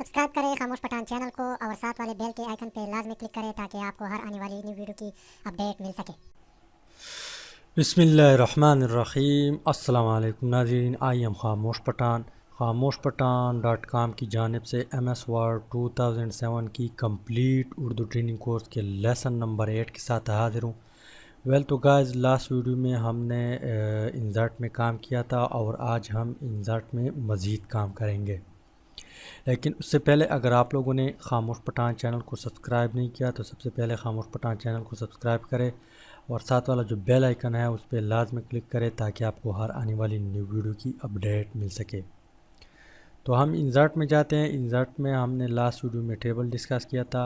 Subscribe करें खामोश Pathan channel को और साथ वाले बेल के आइकन पे लाजमी क्लिक करें ताकि आपको हर आने वाली न्यू वीडियो की अपडेट मिल सके। बिस्मिल्लाहिर्रहमानिर्रहीम। अस्सलाम वालेकुम नाज़रीन, आई एम खामोश पठान .com की जानिब से MS वर्ड 2007 की कंप्लीट उर्दू ट्रेनिंग कोर्स के लेसन नंबर 8 के साथ हाज़िर हूँ। वेल तो गाइस, लास्ट वीडियो में हमने इंसर्ट में काम किया था और आज हम इंसर्ट में मज़ीद काम करेंगे। लेकिन उससे पहले अगर आप लोगों ने खामोश पठान चैनल को सब्सक्राइब नहीं किया तो सबसे पहले खामोश पठान चैनल को सब्सक्राइब करें और साथ वाला जो बेल आइकन है उस पर लाजमी क्लिक करें ताकि आपको हर आने वाली न्यू वीडियो की अपडेट मिल सके। तो हम इंसर्ट में जाते हैं। इंसर्ट में हमने लास्ट वीडियो में टेबल डिस्कस किया था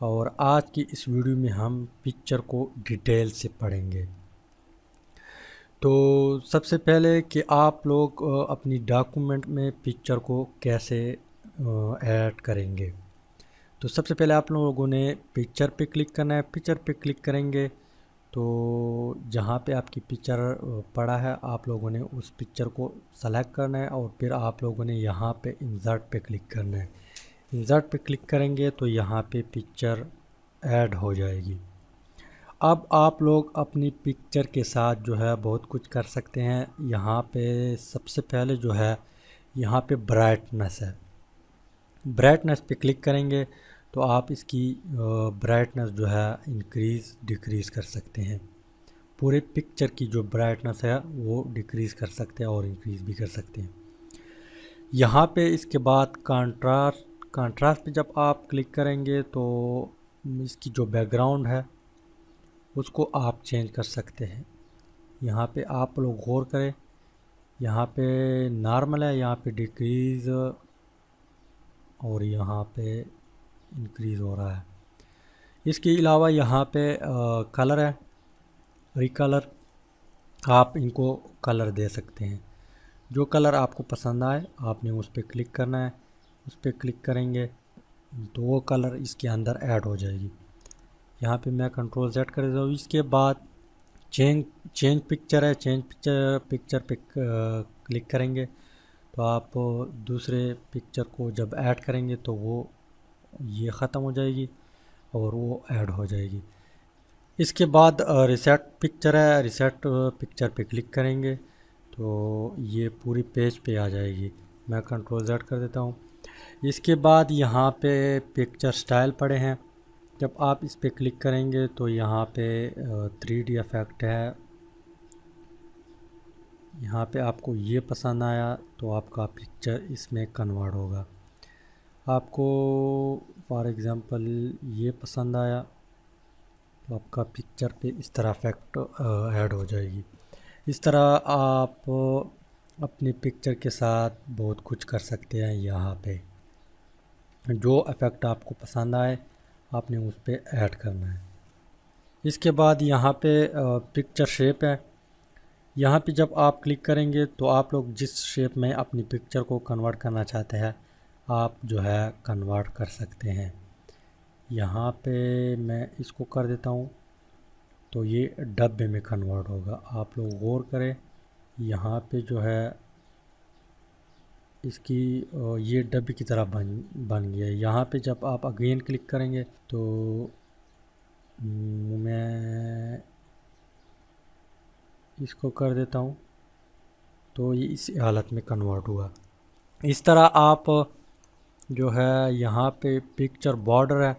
और आज की इस वीडियो में हम पिक्चर को डिटेल से पढ़ेंगे। तो सबसे पहले कि आप लोग अपनी डॉक्यूमेंट में पिक्चर को कैसे ऐड करेंगे। तो सबसे पहले आप लोगों ने पिक्चर पे क्लिक करना है। पिक्चर पे क्लिक करेंगे तो जहाँ पे आपकी पिक्चर पड़ा है आप लोगों ने उस पिक्चर को सेलेक्ट करना है और फिर आप लोगों ने यहाँ पे इंसर्ट पे क्लिक करना है। इंसर्ट पे क्लिक करेंगे तो यहाँ पे पिक्चर ऐड हो जाएगी। अब आप लोग अपनी पिक्चर के साथ जो है बहुत कुछ कर सकते हैं। यहाँ पे सबसे पहले जो है यहाँ पे ब्राइटनेस है। ब्राइटनेस पे क्लिक करेंगे तो आप इसकी ब्राइटनेस जो है इंक्रीज़ डिक्रीज़ कर सकते हैं। पूरे पिक्चर की जो ब्राइटनेस है वो डिक्रीज़ कर सकते हैं और इंक्रीज़ भी कर सकते हैं। यहाँ पे इसके बाद कंट्रास्ट पे जब आप क्लिक करेंगे तो इसकी जो बैकग्राउंड है उसको आप चेंज कर सकते हैं। यहाँ पे आप लोग गौर करें, यहाँ पे नॉर्मल है, यहाँ पे डिक्रीज़ और यहाँ पे इंक्रीज़ हो रहा है। इसके अलावा यहाँ पे कलर है, रिकलर। आप इनको कलर दे सकते हैं। जो कलर आपको पसंद आए आपने उस पर क्लिक करना है। उस पर क्लिक करेंगे तो वो कलर इसके अंदर ऐड हो जाएगी। यहाँ पे मैं कंट्रोल Z कर देता हूँ। इसके बाद चेंज पिक्चर है। चेंज पिक्चर पे क्लिक करेंगे तो आप दूसरे पिक्चर को जब ऐड करेंगे तो वो ये ख़त्म हो जाएगी और वो ऐड हो जाएगी। इसके बाद रिसेट पिक्चर है। रिसेट पिक्चर पे क्लिक करेंगे तो ये पूरी पेज पे आ जाएगी। मैं कंट्रोल Z कर देता हूँ। इसके बाद यहाँ पे पिक्चर स्टाइल पड़े हैं। जब आप इस पे क्लिक करेंगे तो यहाँ पे 3D इफ़ेक्ट है। यहाँ पे आपको ये पसंद आया तो आपका पिक्चर इसमें कन्वर्ट होगा। आपको फॉर एग्ज़ाम्पल ये पसंद आया तो आपका पिक्चर पे इस तरह इफ़ेक्ट ऐड हो जाएगी। इस तरह आप अपनी पिक्चर के साथ बहुत कुछ कर सकते हैं। यहाँ पे जो इफ़ेक्ट आपको पसंद आए आपने उस पर ऐड करना है। इसके बाद यहाँ पे पिक्चर शेप है। यहाँ पे जब आप क्लिक करेंगे तो आप लोग जिस शेप में अपनी पिक्चर को कन्वर्ट करना चाहते हैं आप जो है कन्वर्ट कर सकते हैं। यहाँ पे मैं इसको कर देता हूँ तो ये डब्बे में कन्वर्ट होगा। आप लोग गौर करें, यहाँ पे जो है इसकी ये डब्बे की तरह बन गया है। यहाँ पे जब आप अगेन क्लिक करेंगे तो मैं इसको कर देता हूँ तो ये इस हालत में कन्वर्ट हुआ। इस तरह आप जो है यहाँ पे पिक्चर बॉर्डर है।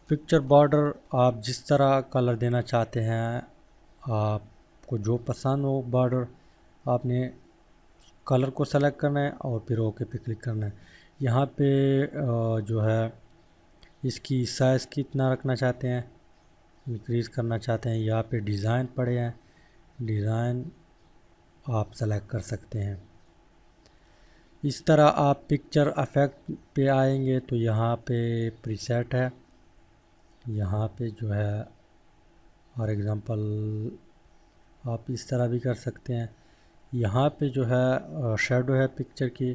पिक्चर बॉर्डर आप जिस तरह कलर देना चाहते हैं, आपको जो पसंद हो बॉर्डर, आपने कलर को सेलेक्ट करना है और फिर ओके पे क्लिक करना है। यहाँ पे जो है इसकी साइज़ कितना रखना चाहते हैं, इंक्रीज़ करना चाहते हैं, यहाँ पे डिज़ाइन पड़े हैं, डिज़ाइन आप सेलेक्ट कर सकते हैं। इस तरह आप पिक्चर इफ़ेक्ट पे आएंगे तो यहाँ पे प्रीसेट है। यहाँ पे जो है फॉर एग्ज़ाम्पल आप इस तरह भी कर सकते हैं। यहाँ पे जो है शेडो है पिक्चर की,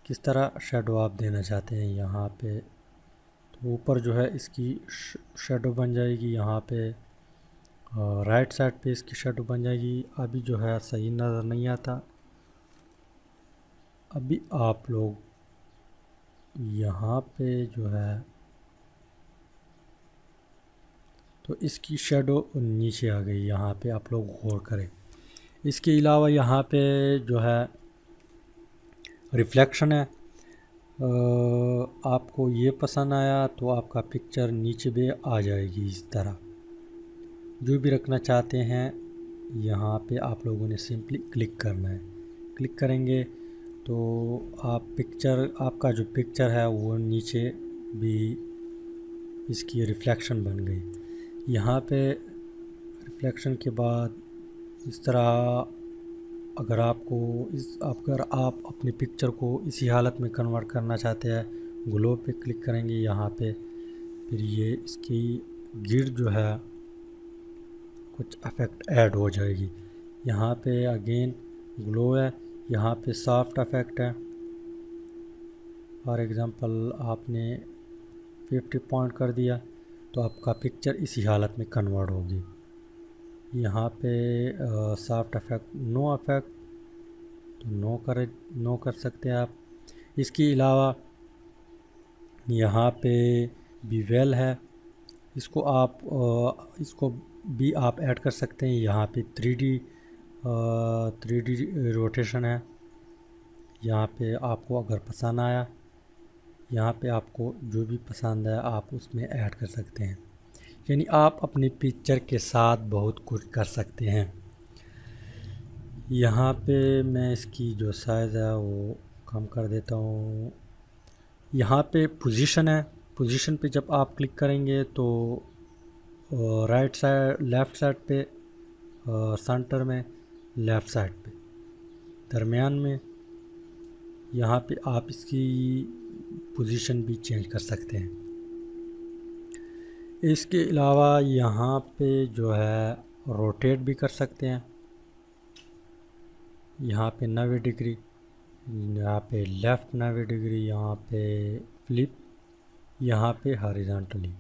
किस तरह शेडो आप देना चाहते हैं। यहाँ पे तो ऊपर जो है इसकी शेडो बन जाएगी, यहाँ पे राइट साइड पे इसकी शेडो बन जाएगी। अभी जो है सही नज़र नहीं आता। अभी आप लोग यहाँ पे जो है तो इसकी शेडो नीचे आ गई, यहाँ पे आप लोग गौर करें। इसके अलावा यहाँ पे जो है रिफ्लेक्शन है। आपको ये पसंद आया तो आपका पिक्चर नीचे भी आ जाएगी इस तरह। जो भी रखना चाहते हैं यहाँ पे आप लोगों ने सिंपली क्लिक करना है। क्लिक करेंगे तो आपका जो पिक्चर है वो नीचे भी इसकी रिफ्लेक्शन बन गई। यहाँ पे रिफ्लेक्शन के बाद इस तरह अगर आप अपनी पिक्चर को इसी हालत में कन्वर्ट करना चाहते हैं, ग्लो पे क्लिक करेंगे यहाँ पे, फिर ये इसकी गिर जो है कुछ इफेक्ट ऐड हो जाएगी। यहाँ पे अगेन ग्लो है, यहाँ पे सॉफ्ट इफेक्ट है। फॉर एग्ज़ाम्पल आपने 50 पॉइंट कर दिया तो आपका पिक्चर इसी हालत में कन्वर्ट होगी। यहाँ पे सॉफ्ट इफेक्ट नो इफेक्ट तो नो कर सकते हैं आप। इसके अलावा यहाँ पे बीवेल है, इसको भी आप ऐड कर सकते हैं। यहाँ पे 3D रोटेशन है। यहाँ पे आपको अगर पसंद आया, यहाँ पे आपको जो भी पसंद है आप उसमें ऐड कर सकते हैं। यानी आप अपनी पिक्चर के साथ बहुत कुछ कर सकते हैं। यहाँ पे मैं इसकी जो साइज़ है वो कम कर देता हूँ। यहाँ पे पोजीशन है, पोजीशन पे जब आप क्लिक करेंगे तो राइट साइड, लेफ़्ट साइड पे, सेंटर में, लेफ़्ट साइड पे, दरमियान में, यहाँ पे आप इसकी पोजीशन भी चेंज कर सकते हैं। इसके अलावा यहाँ पे जो है रोटेट भी कर सकते हैं। यहाँ पे 90 डिग्री, यहाँ पे लेफ़्ट 90 डिग्री, यहाँ पे फ्लिप, यहाँ पे हॉरिजॉन्टली।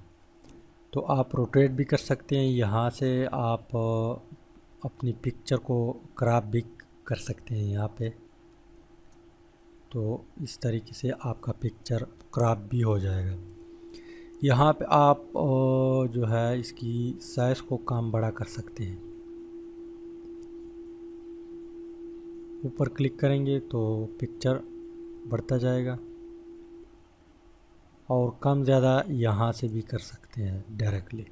तो आप रोटेट भी कर सकते हैं। यहाँ से आप अपनी पिक्चर को क्रॉप भी कर सकते हैं यहाँ पे। तो इस तरीके से आपका पिक्चर क्रॉप भी हो जाएगा। यहाँ पे आप जो है इसकी साइज़ को कम बड़ा कर सकते हैं। ऊपर क्लिक करेंगे तो पिक्चर बढ़ता जाएगा, और कम ज़्यादा यहाँ से भी कर सकते हैं डायरेक्टली।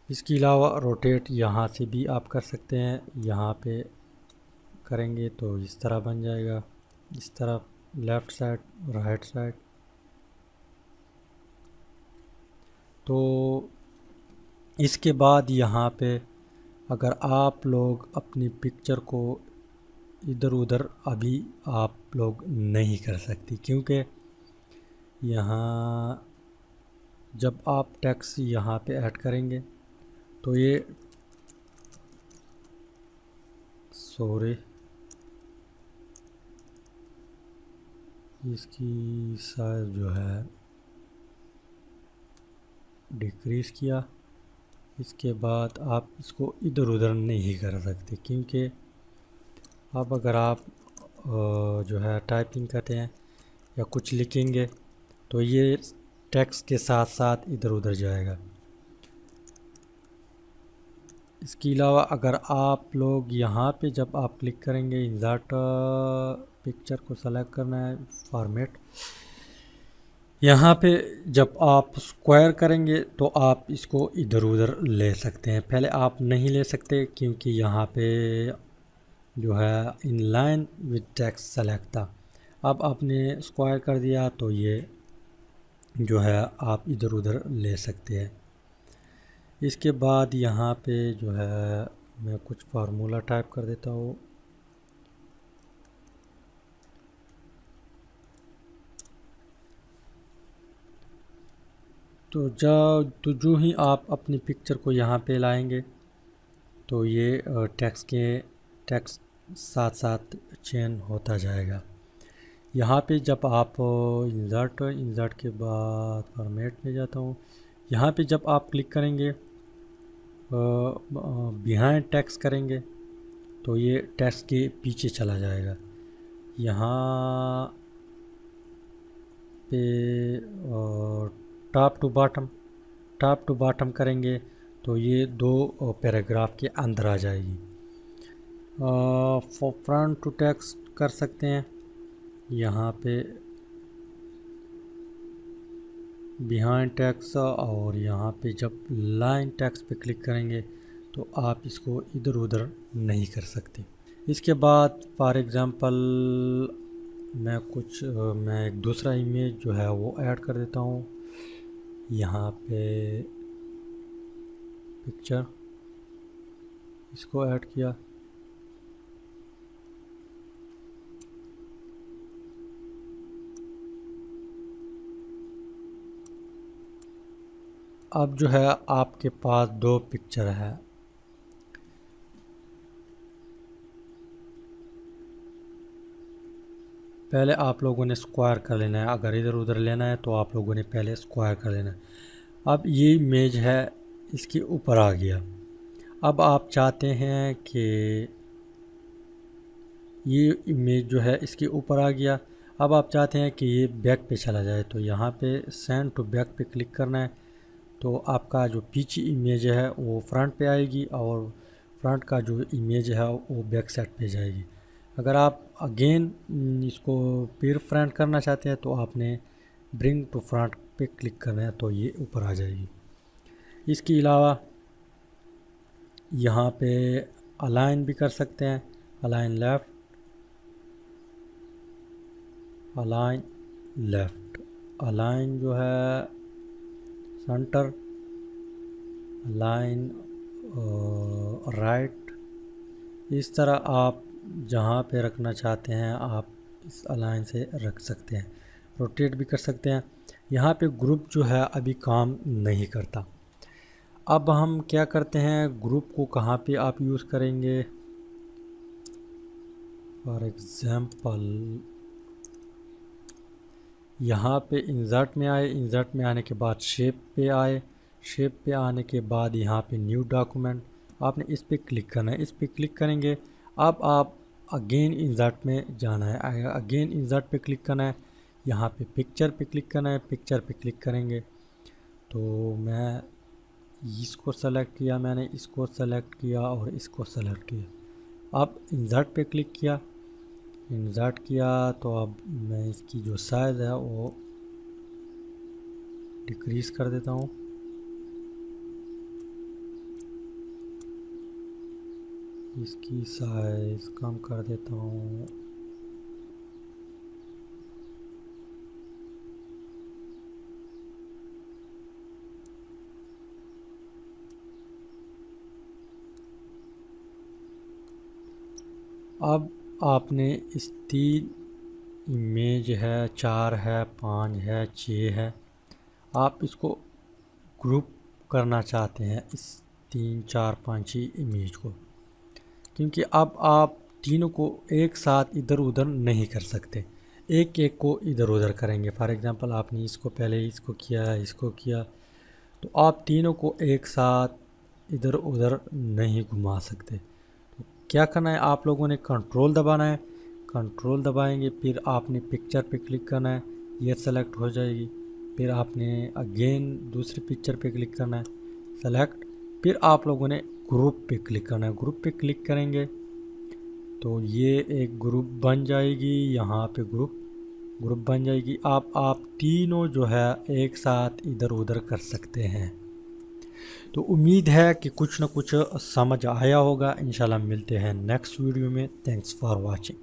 इसके अलावा रोटेट यहाँ से भी आप कर सकते हैं। यहाँ पे करेंगे तो इस तरह बन जाएगा, इस तरह लेफ़्ट साइड, राइट साइड। तो इसके बाद यहाँ पे अगर आप लोग अपनी पिक्चर को इधर उधर अभी आप लोग नहीं कर सकते, क्योंकि यहाँ जब आप टेक्स्ट यहाँ पे ऐड करेंगे तो ये इसकी साइज जो है डिक्रीज़ किया। इसके बाद आप इसको इधर उधर नहीं कर सकते, क्योंकि अब अगर आप जो है टाइपिंग करते हैं या कुछ लिखेंगे तो ये टेक्स्ट के साथ साथ इधर उधर जाएगा। इसके अलावा अगर आप लोग यहाँ पे जब आप क्लिक करेंगे, इंसर्ट पिक्चर को सेलेक्ट करना है, फॉर्मेट, यहाँ पे जब आप स्क्वायर करेंगे तो आप इसको इधर उधर ले सकते हैं। पहले आप नहीं ले सकते क्योंकि यहाँ पे जो है in line with text select था। अब आपने स्क्वायर कर दिया तो ये जो है आप इधर उधर ले सकते हैं। इसके बाद यहाँ पे जो है मैं कुछ फार्मूला टाइप कर देता हूँ। तो जो ही आप अपनी पिक्चर को यहाँ पे लाएंगे तो ये टेक्स्ट साथ साथ चेंज होता जाएगा। यहाँ पे जब आप इंसर्ट के बाद फॉर्मेट में जाता हूँ, यहाँ पे जब आप क्लिक करेंगे बिहाइंड टेक्स्ट करेंगे तो ये टेक्स्ट के पीछे चला जाएगा। यहाँ पे टॉप टू बॉटम करेंगे तो ये दो पैराग्राफ के अंदर आ जाएगी। फ्रंट टू टेक्स्ट कर सकते हैं, यहाँ पे बिहाइंड टेक्स्ट, और यहाँ पे जब लाइन टेक्स्ट पे क्लिक करेंगे तो आप इसको इधर उधर नहीं कर सकते। इसके बाद फॉर एग्ज़ाम्पल मैं एक दूसरा इमेज जो है वो ऐड कर देता हूँ। यहाँ पे पिक्चर, इसको ऐड किया। अब जो है आपके पास दो पिक्चर है। पहले आप लोगों ने स्क्वायर कर लेना है, अगर इधर उधर लेना है तो आप लोगों ने पहले स्क्वायर कर लेना है। अब ये इमेज है इसके ऊपर आ गया। अब आप चाहते हैं कि ये इमेज जो है इसके ऊपर आ गया, अब आप चाहते हैं कि ये बैक पे चला जाए, तो यहाँ पे सेंड टू बैक पे क्लिक करना है। तो आपका जो पीछे इमेज है वो फ्रंट पे आएगी और फ्रंट का जो इमेज है वो बैक साइड पे जाएगी। अगर आप अगेन इसको फिर फ्रंट करना चाहते हैं तो आपने ब्रिंग टू फ्रंट पे क्लिक करना है, तो ये ऊपर आ जाएगी। इसके अलावा यहाँ पे अलाइन भी कर सकते हैं, align left, align left, align जो है सेंटर, अलाइन राइट। इस तरह आप जहाँ पे रखना चाहते हैं आप इस अलाइन से रख सकते हैं। रोटेट भी कर सकते हैं। यहाँ पे ग्रुप जो है अभी काम नहीं करता। अब हम क्या करते हैं, ग्रुप को कहाँ पे आप यूज़ करेंगे। फॉर एग्ज़ाम्पल यहाँ पे इंसर्ट में आए, इंसर्ट में आने के बाद शेप पे आए, शेप पे आने के बाद यहाँ पे न्यू डॉक्यूमेंट, आपने इस पे क्लिक करना है। इस पे क्लिक करेंगे, अब आप अगेन इंसर्ट में जाना है, अगेन इंसर्ट पे क्लिक करना है, यहाँ पे पिक्चर पे क्लिक करना है। पिक्चर पे क्लिक करेंगे तो मैं इसको सेलेक्ट किया, मैंने इसको सेलेक्ट किया और इसको सेलेक्ट किया। अब इंसर्ट पे क्लिक किया, इंसर्ट किया तो अब मैं इसकी जो साइज़ है वो डिक्रीज़ कर देता हूँ। इसकी साइज़ कम कर देता हूँ। अब आपने इस 3 इमेज है, 4 है, 5 है, 6 है, आप इसको ग्रुप करना चाहते हैं इस 3, 4, 5 इमेज को, क्योंकि अब आप तीनों को एक साथ इधर उधर नहीं कर सकते, एक एक को इधर उधर करेंगे। फॉर एग्ज़ाम्पल आपने इसको पहले इसको किया, इसको किया, तो आप तीनों को एक साथ इधर उधर नहीं घुमा सकते। तो क्या करना है, आप लोगों ने कंट्रोल दबाना है, कंट्रोल दबाएंगे, फिर आपने पिक्चर पे क्लिक करना है, ये सेलेक्ट हो जाएगी। फिर आपने अगेन दूसरी पिक्चर पे क्लिक करना है, सेलेक्ट, फिर आप लोगों ने ग्रुप पे क्लिक करना है। ग्रुप पे क्लिक करेंगे तो ये एक ग्रुप बन जाएगी, यहाँ पे ग्रुप बन जाएगी। आप तीनों जो है एक साथ इधर उधर कर सकते हैं। तो उम्मीद है कि कुछ ना कुछ समझ आया होगा। इंशाल्लाह मिलते हैं नेक्स्ट वीडियो में। Thanks for watching.